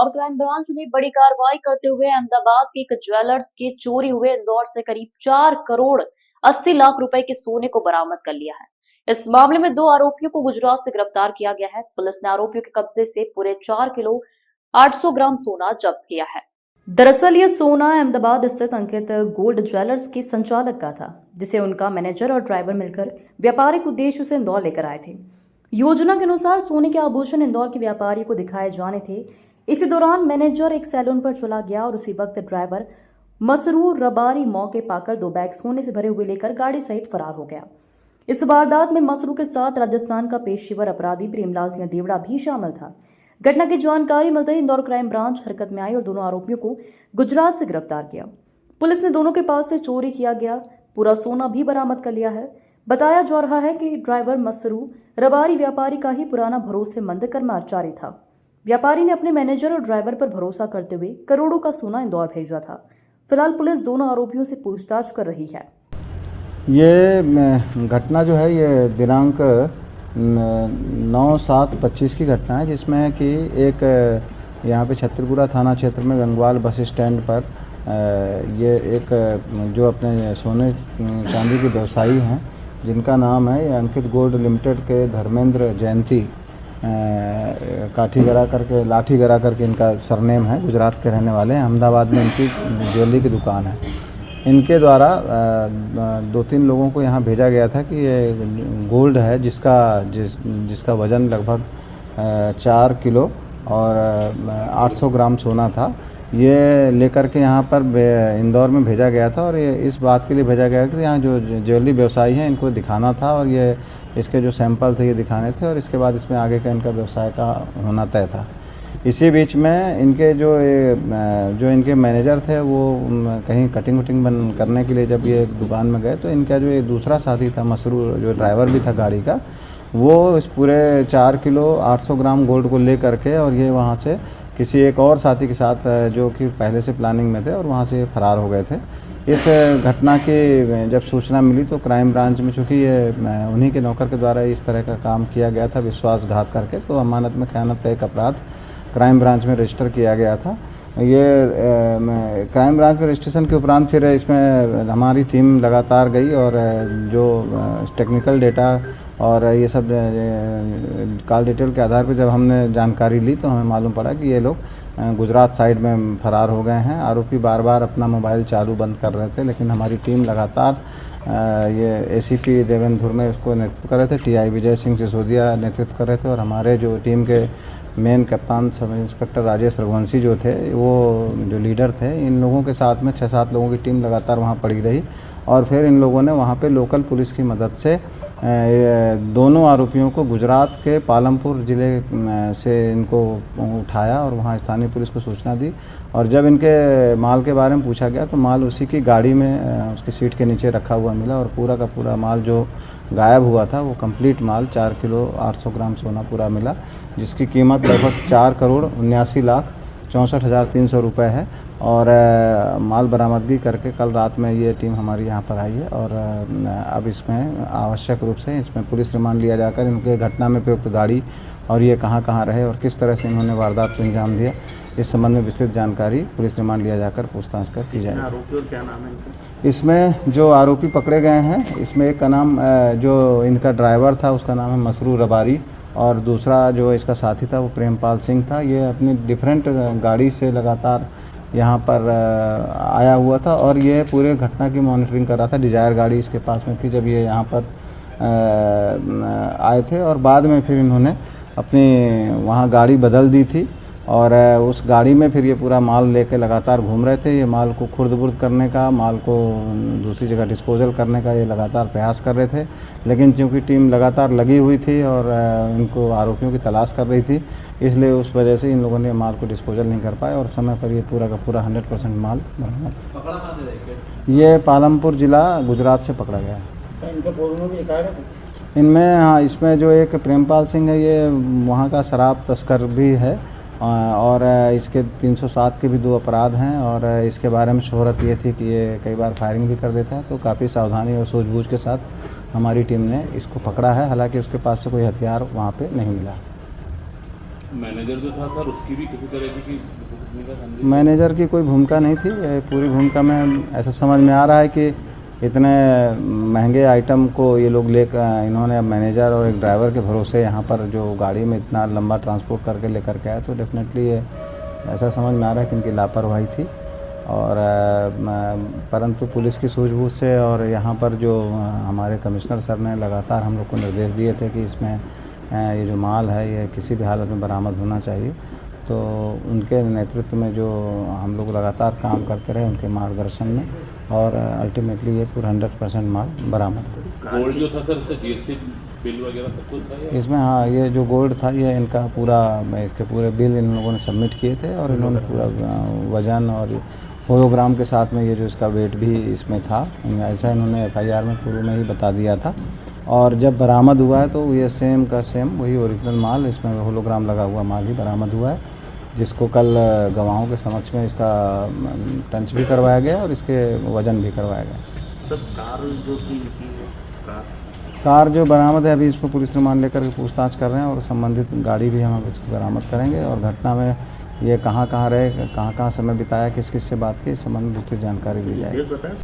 Indore crime branch ने बड़ी कार्रवाई करते हुए अहमदाबाद के एक ज्वेलर्स के चोरी हुए इंदौर से करीब 4 करोड़ 80 लाख रुपए के सोने को बरामद कर लिया है। इस मामले में 2 आरोपियों को गुजरात से गिरफ्तार किया गया है। पुलिस ने आरोपियों के कब्जे से पूरे 4 किलो 800 ग्राम सोना जब्त किया है। दरअसल ये सोना अहमदाबाद स्थित अंकित गोल्ड ज्वेलर्स के संचालक का था, जिसे उनका मैनेजर और ड्राइवर मिलकर व्यापारिक उद्देश्य से इंदौर लेकर आए थे। योजना के अनुसार सोने के आभूषण इंदौर के व्यापारी को दिखाए जाने थे। इसी दौरान मैनेजर एक सैलून पर चला गया और उसी वक्त ड्राइवर मसरूर रबारी मौके पाकर 2 बैग सोने से भरे हुए लेकर गाड़ी सहित फरार हो गया। इस वारदात में मसरू के साथ राजस्थान का पेशेवर अपराधी प्रेमलाल सिंह देवड़ा भी शामिल था। घटना की जानकारी मिलते ही इंदौर क्राइम ब्रांच हरकत में आई और दोनों आरोपियों को गुजरात से गिरफ्तार किया। पुलिस ने दोनों के पास से चोरी किया गया पूरा सोना भी बरामद कर लिया है। बताया जा रहा है कि ड्राइवर मसरू रबारी व्यापारी का ही पुराना भरोसेमंद कर्मचारी था। व्यापारी ने अपने मैनेजर और ड्राइवर पर भरोसा करते हुए करोड़ों का सोना इंदौर भेजा था। फिलहाल पुलिस दोनों आरोपियों से पूछताछ कर रही है। ये घटना जो है ये दिनांक 9/7/25 की घटना है, जिसमें कि एक यहाँ पे छतरपुरा थाना क्षेत्र में गंगवाल बस स्टैंड पर ये एक जो अपने सोने चांदी के व्यवसायी हैं, जिनका नाम है ये अंकित गोल्ड लिमिटेड के धर्मेंद्र जयंती लाठी गरा करके इनका सरनेम है, गुजरात के रहने वाले हैं। अहमदाबाद में इनकी ज्वेलरी की दुकान है। इनके द्वारा 2-3 लोगों को यहाँ भेजा गया था कि ये गोल्ड है जिसका वज़न लगभग 4 किलो और 800 ग्राम सोना था। ये लेकर के यहाँ पर इंदौर में भेजा गया था और ये इस बात के लिए भेजा गया कि यहाँ जो ज्वेलरी व्यवसायी हैं इनको दिखाना था और ये इसके जो सैंपल थे ये दिखाने थे और इसके बाद इसमें आगे का इनका व्यवसाय का होना तय था। इसी बीच में इनके जो इनके मैनेजर थे वो कहीं कटिंग वटिंग बंद करने के लिए जब ये दुकान में गए तो इनका जो ये दूसरा साथी था मसरूर, जो ड्राइवर भी था गाड़ी का, वो इस पूरे 4 किलो 800 ग्राम गोल्ड को ले करके और ये वहाँ से किसी एक और साथी के साथ जो कि पहले से प्लानिंग में थे और वहाँ से फरार हो गए थे। इस घटना की जब सूचना मिली तो क्राइम ब्रांच में, चूँकि ये उन्हीं के नौकर के द्वारा इस तरह का काम किया गया था विश्वासघात करके, तो अमानत में खयानत का एक अपराध क्राइम ब्रांच में रजिस्टर किया गया था। ये क्राइम ब्रांच में रजिस्ट्रेशन के उपरांत फिर इसमें हमारी टीम लगातार गई और जो टेक्निकल डेटा और ये सब कॉल डिटेल के आधार पर जब हमने जानकारी ली तो हमें मालूम पड़ा कि ये लोग गुजरात साइड में फरार हो गए हैं। आरोपी बार बार अपना मोबाइल चालू बंद कर रहे थे, लेकिन हमारी टीम लगातार ये एसीपी देवेंद्र धुर्मे उसको नेतृत्व कर रहे थे, टीआई विजय सिंह सिसोदिया नेतृत्व कर रहे थे और हमारे जो टीम के मेन कप्तान सब इंस्पेक्टर राजेश रघुवंशी जो थे, वो जो लीडर थे, इन लोगों के साथ में 6-7 लोगों की टीम लगातार वहाँ पड़ी रही और फिर इन लोगों ने वहाँ पे लोकल पुलिस की मदद से दोनों आरोपियों को गुजरात के पालमपुर ज़िले से इनको उठाया और वहाँ स्थानीय पुलिस को सूचना दी और जब इनके माल के बारे में पूछा गया तो माल उसी की गाड़ी में उसकी सीट के नीचे रखा हुआ मिला और पूरा का पूरा माल जो गायब हुआ था वो कंप्लीट माल 4 किलो 800 ग्राम सोना पूरा मिला, जिसकी कीमत लगभग 4,79,64,300 रुपये है और माल बरामदगी करके कल रात में ये टीम हमारी यहाँ पर आई है और अब इसमें आवश्यक रूप से इसमें पुलिस रिमांड लिया जाकर इनके घटना में प्रयुक्त गाड़ी और ये कहाँ रहे और किस तरह से इन्होंने वारदात को अंजाम दिया, इस संबंध में विस्तृत जानकारी पुलिस रिमांड लिया जाकर पूछताछ कर की जाएगी। आरोपी और क्या नाम है इनका? इसमें जो आरोपी पकड़े गए हैं, इसमें एक का नाम जो इनका ड्राइवर था उसका नाम है मसरूर रबारी और दूसरा जो इसका साथी था वो प्रेमपाल सिंह था। ये अपनी डिफरेंट गाड़ी से लगातार यहाँ पर आया हुआ था और ये पूरे घटना की मॉनिटरिंग कर रहा था। डिजायर गाड़ी इसके पास में थी जब ये यहाँ पर आए थे और बाद में फिर इन्होंने अपनी वहाँ गाड़ी बदल दी थी और उस गाड़ी में फिर ये पूरा माल लेके लगातार घूम रहे थे। ये माल को खुर्द-बुर्द करने का, माल को दूसरी जगह डिस्पोजल करने का ये लगातार प्रयास कर रहे थे, लेकिन चूँकि टीम लगातार लगी हुई थी और इनको आरोपियों की तलाश कर रही थी, इसलिए उस वजह से इन लोगों ने माल को डिस्पोजल नहीं कर पाए और समय पर ये पूरा का पूरा 100% माल बरामद। पकड़ा कहाँ से? ये पालमपुर ज़िला गुजरात से पकड़ा गया है। इनके पूर्व में भी लिखा है कुछ? इनमें हाँ, इसमें जो एक प्रेमपाल सिंह है ये वहाँ का शराब तस्कर भी है और इसके 307 के भी 2 अपराध हैं और इसके बारे में शोहरत ये थी कि ये कई बार फायरिंग भी कर देता है, तो काफ़ी सावधानी और सूझबूझ के साथ हमारी टीम ने इसको पकड़ा है। हालांकि उसके पास से कोई हथियार वहाँ पे नहीं मिला। मैनेजर जो था सर उसकी भी किसी तरह की भूमिका समझी? मैनेजर की कोई भूमिका नहीं थी। ये पूरी भूमिका में ऐसा समझ में आ रहा है कि इतने महंगे आइटम को ये लोग लेकर इन्होंने अब मैनेजर और एक ड्राइवर के भरोसे यहाँ पर जो गाड़ी में इतना लंबा ट्रांसपोर्ट करके लेकर के आए, तो डेफिनेटली ये ऐसा समझ में आ रहा है कि इनकी लापरवाही थी। और परंतु पुलिस की सूझबूझ से और यहाँ पर जो हमारे कमिश्नर सर ने लगातार हम लोग को निर्देश दिए थे कि इसमें ये जो माल है ये किसी भी हालत में बरामद होना चाहिए, तो उनके नेतृत्व में जो हम लोग लगातार काम करते रहे उनके मार्गदर्शन में, और अल्टीमेटली ये पूरा 100% माल बरामद हुआ। गोल्ड जो था सर उसका जीएसटी बिल वगैरह सब कुछ था या? इसमें हाँ, ये जो गोल्ड था ये इनका पूरा, इसके पूरे बिल इन लोगों ने सबमिट किए थे, और इन्होंने पूरा वज़न और होलोग्राम के साथ में ये जो इसका वेट भी इसमें था, ऐसा इन्होंने एफआईआर में पूर्व में ही बता दिया था। और जब बरामद हुआ है तो ये सेम का सेम वही ओरिजिनल माल, इसमें होलोग्राम लगा हुआ माल ही बरामद हुआ है, जिसको कल गवाहों के समक्ष में इसका टंच भी करवाया गया और इसके वज़न भी करवाया गया। सर कार जो की है कार जो बरामद है अभी इस पर पुलिस रिमांड लेकर के पूछताछ कर रहे हैं, और संबंधित गाड़ी भी हम इसको बरामद करेंगे, और घटना में ये कहाँ कहाँ रहे, कहाँ कहाँ समय बिताया, किस किस से बात की, इस संबंध में विस्तृत जानकारी दी जाएगी।